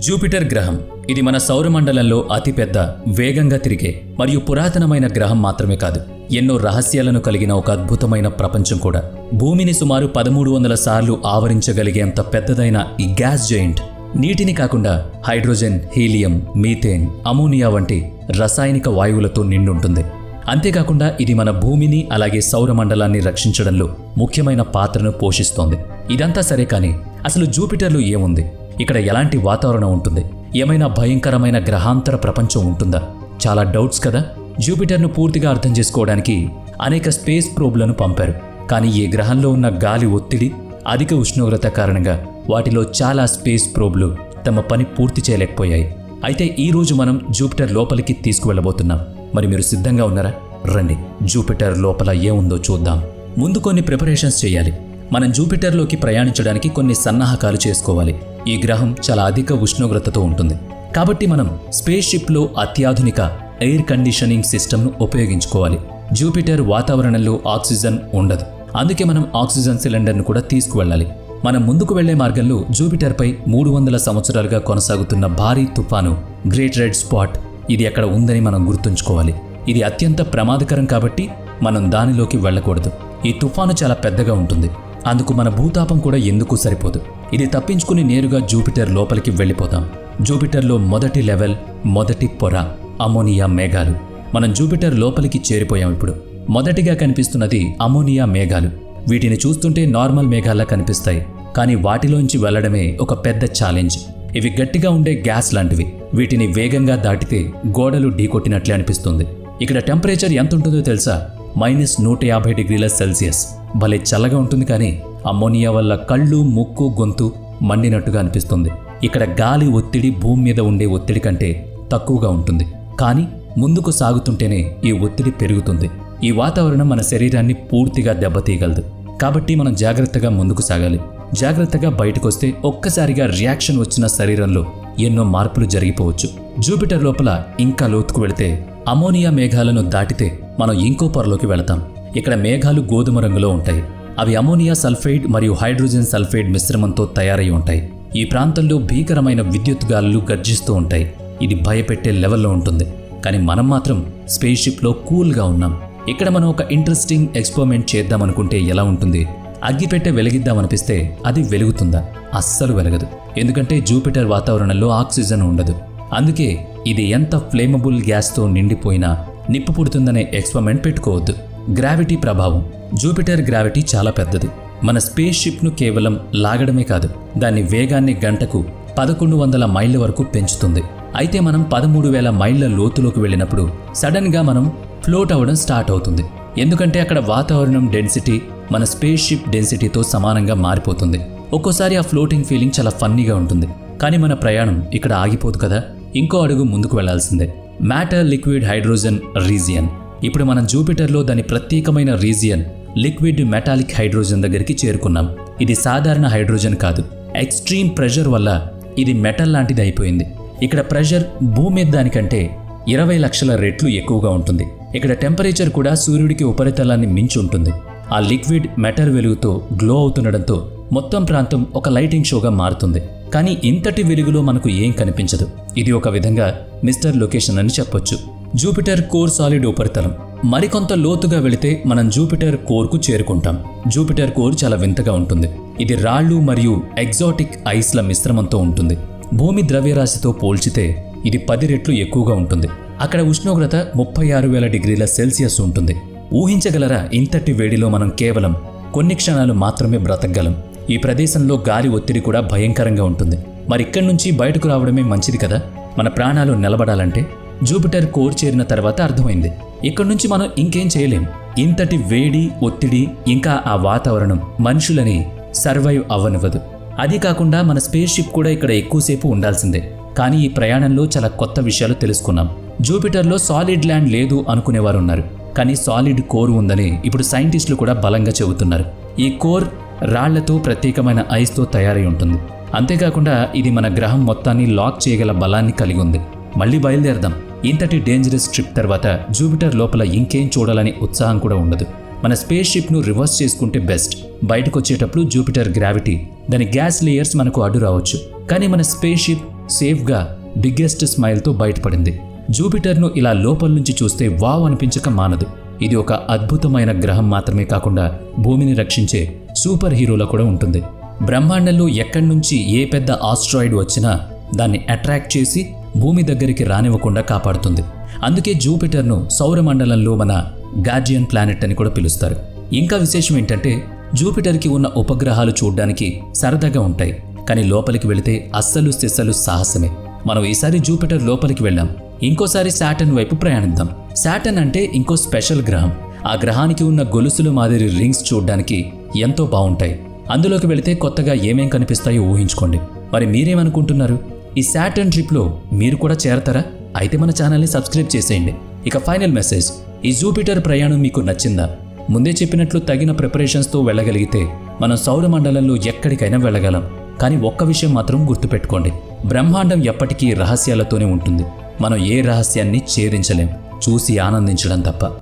Jupiter గ్రహం ఇది మన సౌరమండలంలో అతిపెద్ద వేగంగా తిరిగే మరియు పురాతనమైన గ్రహం మాత్రమే కాదు, ఎన్నో రహస్యాలను కలిగిన ఒక అద్భుతమైన ప్రపంచం కూడా. భూమిని సుమారు 1300 సార్లు ఆవరించగలిగేంత పెద్దదైన ఈ గ్యాస్ జైంట్ నీటిని కాకుండా హైడ్రోజన్, హీలియం, మీథేన్, అమోనియా వంటి రసాయనిక వాయువులతో నిండుంటుంది. అంతేకాకుండా ఇది మన భూమిని అలాగే సౌరమండలాన్ని రక్షించడంలో ముఖ్యమైన పాత్రను పోషిస్తోంది. ఇదంతా సరే, కానీ అసలు జూపిటర్లో ఏముంది? ఇక్కడ ఎలాంటి వాతావరణం ఉంటుంది? ఏమైనా భయంకరమైన గ్రహాంతర ప్రపంచం ఉంటుందా? చాలా డౌట్స్ కదా. జూపిటర్ను పూర్తిగా అర్థం చేసుకోవడానికి అనేక స్పేస్ ప్రోబ్లను పంపారు. కానీ ఈ గ్రహంలో ఉన్న గాలి ఒత్తిడి, అధిక ఉష్ణోగ్రత కారణంగా వాటిలో చాలా స్పేస్ ప్రోబ్లు తమ పని పూర్తి చేయలేకపోయాయి. అయితే ఈ రోజు మనం జూపిటర్ లోపలికి తీసుకువెళ్ళబోతున్నాం. మరి మీరు సిద్ధంగా ఉన్నారా? రండి, జూపిటర్ లోపల ఏముందో చూద్దాం. ముందు కొన్ని ప్రిపరేషన్స్ చేయాలి. మనం జూపిటర్లోకి ప్రయాణించడానికి కొన్ని సన్నాహకాలు చేసుకోవాలి. ఈ గ్రహం చాలా అధిక ఉష్ణోగ్రతతో ఉంటుంది, కాబట్టి మనం స్పేస్ షిప్లో అత్యాధునిక ఎయిర్ కండిషనింగ్ సిస్టమ్ను ఉపయోగించుకోవాలి. జూపిటర్ వాతావరణంలో ఆక్సిజన్ ఉండదు, అందుకే మనం ఆక్సిజన్ సిలిండర్ను కూడా తీసుకువెళ్ళాలి. మనం ముందుకు వెళ్లే మార్గంలో జూపిటర్పై 300 సంవత్సరాలుగా కొనసాగుతున్న భారీ తుఫాను గ్రేట్ రెడ్ స్పాట్ ఇది అక్కడ ఉందని మనం గుర్తుంచుకోవాలి. ఇది అత్యంత ప్రమాదకరం కాబట్టి మనం దానిలోకి వెళ్ళకూడదు. ఈ తుఫాను చాలా పెద్దగా ఉంటుంది, అందుకు మన భూతాపం కూడా ఎందుకు సరిపోదు. ఇది తప్పించుకుని నేరుగా జూపిటర్ లోపలికి వెళ్ళిపోతాం. జూపిటర్లో మొదటి లెవెల్, మొదటి పొర అమోనియా మేఘాలు. మనం జూపిటర్ లోపలికి చేరిపోయాం. ఇప్పుడు మొదటిగా కనిపిస్తున్నది అమోనియా మేఘాలు. వీటిని చూస్తుంటే నార్మల్ మేఘాల్లా కనిపిస్తాయి, కానీ వాటిలోంచి వెళ్లడమే ఒక పెద్ద ఛాలెంజ్. ఇవి గట్టిగా ఉండే గ్యాస్ లాంటివి. వీటిని వేగంగా దాటితే గోడలు ఢీకొట్టినట్లే అనిపిస్తుంది. ఇక్కడ టెంపరేచర్ ఎంత ఉంటుందో తెలుసా? -150°C. భలే చల్లగా ఉంటుంది, కానీ అమ్మోనియా వల్ల కళ్ళు, ముక్కు, గొంతు మండినట్టుగా అనిపిస్తుంది. ఇక్కడ గాలి ఒత్తిడి భూమి మీద ఉండే ఒత్తిడి కంటే తక్కువగా ఉంటుంది, కానీ ముందుకు సాగుతుంటేనే ఈ ఒత్తిడి పెరుగుతుంది. ఈ వాతావరణం మన శరీరాన్ని పూర్తిగా దెబ్బతీయగలదు, కాబట్టి మనం జాగ్రత్తగా ముందుకు సాగాలి. జాగ్రత్తగా బయటకొస్తే ఒక్కసారిగా రియాక్షన్ వచ్చిన శరీరంలో ఎన్నో మార్పులు జరిగిపోవచ్చు. జూపిటర్ లోపల ఇంకా లోతుకు వెళితే అమోనియా మేఘాలను దాటితే మనం ఇంకో పొరలోకి వెళతాం. ఇక్కడ మేఘాలు గోధుమ రంగులో ఉంటాయి. అవి అమోనియా సల్ఫైడ్ మరియు హైడ్రోజన్ సల్ఫైడ్ మిశ్రమంతో తయారై ఉంటాయి. ఈ ప్రాంతంలో భీకరమైన విద్యుత్ గాలులు గర్జిస్తూ ఉంటాయి. ఇది భయపెట్టే లెవెల్లో ఉంటుంది, కానీ మనం మాత్రం స్పేస్ షిప్లో కూల్గా ఉన్నాం. ఇక్కడ మనం ఒక ఇంట్రెస్టింగ్ ఎక్స్పెరిమెంట్ చేద్దామనుకుంటే ఎలా ఉంటుంది? అగ్గిపెట్టె వెలిగిద్దామనిపిస్తే అది వెలుగుతుందా? అస్సలు వెలగదు, ఎందుకంటే జూపిటర్ వాతావరణంలో ఆక్సిజన్ ఉండదు. అందుకే ఇది ఎంత ఫ్లేమబుల్ గ్యాస్తో నిండిపోయినా నిప్పు పుడుతుందనే ఎక్స్పెరిమెంట్ పెట్టుకోవద్దు. గ్రావిటీ ప్రభావం. జూపిటర్ గ్రావిటీ చాలా పెద్దది. మన స్పేస్ షిప్ను కేవలం లాగడమే కాదు, దాని వేగాన్ని గంటకు 1100 మైళ్ళ వరకు పెంచుతుంది. అయితే మనం 13,000 మైళ్ళ లోతులోకి వెళ్ళినప్పుడు సడన్గా మనం ఫ్లోట్ అవ్వడం స్టార్ట్ అవుతుంది. ఎందుకంటే అక్కడ వాతావరణం డెన్సిటీ మన స్పేస్ షిప్ డెన్సిటీతో సమానంగా మారిపోతుంది. ఒక్కోసారి ఆ ఫ్లోటింగ్ ఫీలింగ్ చాలా ఫన్నీగా ఉంటుంది, కానీ మన ప్రయాణం ఇక్కడ ఆగిపోదు కదా. ఇంకో అడుగు ముందుకు వెళ్లాల్సిందే. Matter, liquid, hydrogen region. ఇప్పుడు మనం జూపిటర్లో దాని ప్రత్యేకమైన రీజియన్ లిక్విడ్ మెటాలిక్ హైడ్రోజన్ దగ్గరికి చేరుకున్నాం. ఇది సాధారణ హైడ్రోజన్ కాదు. ఎక్స్ట్రీమ్ ప్రెషర్ వల్ల ఇది మెటల్ లాంటిది అయిపోయింది. ఇక్కడ ప్రెషర్ భూమి మీద దానికంటే 20 లక్షల రెట్లు ఎక్కువగా ఉంటుంది. ఇక్కడ టెంపరేచర్ కూడా సూర్యుడికి ఉపరితలాన్ని మించి ఉంటుంది. ఆ లిక్విడ్ మెటల్ వెలుగుతో గ్లో అవుతుండడంతో మొత్తం ప్రాంతం ఒక లైటింగ్ షోగా మారుతుంది. కానీ ఇంతటి వెలుగులో మనకు ఏం కనిపించదు. ఇది ఒక విధంగా మిస్టర్ లొకేషన్ అని చెప్పొచ్చు. జూపిటర్ కోర్ సాలిడ్ ఉపరితలం. మరికొంత లోతుగా వెళితే మనం జూపిటర్ కోర్కు చేరుకుంటాం. జూపిటర్ కోర్ చాలా వింతగా ఉంటుంది. ఇది రాళ్లు మరియు ఎగ్జాటిక్ ఐస్ల మిశ్రమంతో ఉంటుంది. భూమి ద్రవ్యరాశితో పోల్చితే ఇది 10 రెట్లు ఎక్కువగా ఉంటుంది. అక్కడ ఉష్ణోగ్రత 36,000°C ఉంటుంది. ఊహించగలరా? ఇంతటి వేడిలో మనం కేవలం కొన్ని క్షణాలు మాత్రమే బ్రతకగలం. ఈ ప్రదేశంలో గాలి ఒత్తిడి కూడా భయంకరంగా ఉంటుంది. మరి ఇక్కడి నుంచి బయటకు రావడమే మంచిది కదా, మన ప్రాణాలు నిలబడాలంటే. జూపిటర్ కోర్ చేరిన తర్వాత అర్థమైంది, ఇక్కడి నుంచి మనం ఇంకేం చేయలేం. ఇంతటి వేడి, ఒత్తిడి, ఇంకా ఆ వాతావరణం మనుషులని సర్వైవ్ అవ్వనివ్వదు. అది కాకుండా మన స్పేస్ షిప్ కూడా ఇక్కడ ఎక్కువసేపు ఉండాల్సిందే. కానీ ఈ ప్రయాణంలో చాలా కొత్త విషయాలు తెలుసుకున్నాం. జూపిటర్లో సాలిడ్ ల్యాండ్ లేదు అనుకునేవారు ఉన్నారు, కానీ సాలిడ్ కోర్ ఉందని ఇప్పుడు సైంటిస్టులు కూడా బలంగా చెబుతున్నారు. ఈ కోర్ రాళ్లతో, ప్రత్యేకమైన ఐస్తో తయారై ఉంటుంది. అంతేకాకుండా ఇది మన గ్రహం మొత్తాన్ని లాక్ చేయగల బలాన్ని కలిగి ఉంది. మళ్ళీ బయలుదేరదాం. ఇంతటి డేంజరస్ ట్రిప్ తర్వాత జూపిటర్ లోపల ఇంకేం చూడాలని ఉత్సాహం కూడా ఉండదు. మన స్పేస్ షిప్ను రివర్స్ చేసుకుంటే బెస్ట్. బయటకు వచ్చేటప్పుడు జూపిటర్ గ్రావిటీ, దాని గ్యాస్ లేయర్స్ మనకు అడ్డు రావచ్చు, కానీ మన స్పేస్ షిప్ సేఫ్గా బిగ్గెస్ట్ స్మైల్తో బయటపడింది. జూపిటర్ను ఇలా లోపల నుంచి చూస్తే వావ్ అనిపించక మానదు. ఇది ఒక అద్భుతమైన గ్రహం మాత్రమే కాకుండా భూమిని రక్షించే సూపర్ హీరోలా కూడా ఉంటుంది. బ్రహ్మాండంలో ఎక్కడి నుంచి ఏ పెద్ద ఆస్ట్రాయిడ్ వచ్చినా దాన్ని అట్రాక్ట్ చేసి భూమి దగ్గరికి రానివ్వకుండా కాపాడుతుంది. అందుకే జూపిటర్ను సౌరమండలంలో మన గార్డియన్ ప్లానెట్ అని కూడా పిలుస్తారు. ఇంకా విశేషం ఏంటంటే జూపిటర్కి ఉన్న ఉపగ్రహాలు చూడ్డానికి సరదాగా ఉంటాయి, కానీ లోపలికి వెళితే అస్సలు సిస్సలు సాహసమే. మనం ఈసారి జూపిటర్ లోపలికి వెళ్ళాం, ఇంకోసారి శాటర్న్ వైపు ప్రయాణిద్దాం. శాటర్న్ అంటే ఇంకో స్పెషల్ గ్రహం. ఆ గ్రహానికి ఉన్న గొలుసులు మాదిరి రింగ్స్ చూడ్డానికి ఎంతో బాగుంటాయి. అందులోకి వెళితే కొత్తగా ఏమేం కనిపిస్తాయో ఊహించుకోండి. మరి మీరేమనుకుంటున్నారు? ఈ శాటర్న్ ట్రిప్లో మీరు కూడా చేరతారా? అయితే మన ఛానల్ని సబ్స్క్రైబ్ చేసేయండి. ఇక ఫైనల్ మెసేజ్, ఈ జూపిటర్ ప్రయాణం మీకు నచ్చిందా? ముందే చెప్పినట్లు తగిన ప్రిపరేషన్స్తో వెళ్ళగలిగితే మనం సౌరమండలంలో ఎక్కడికైనా వెళ్ళగలం. కానీ ఒక్క విషయం మాత్రం గుర్తుపెట్టుకోండి, బ్రహ్మాండం ఎప్పటికీ రహస్యాలతోనే ఉంటుంది. మనం ఏ రహస్యాన్ని ఛేదించలేం, చూసి ఆనందించడం తప్ప.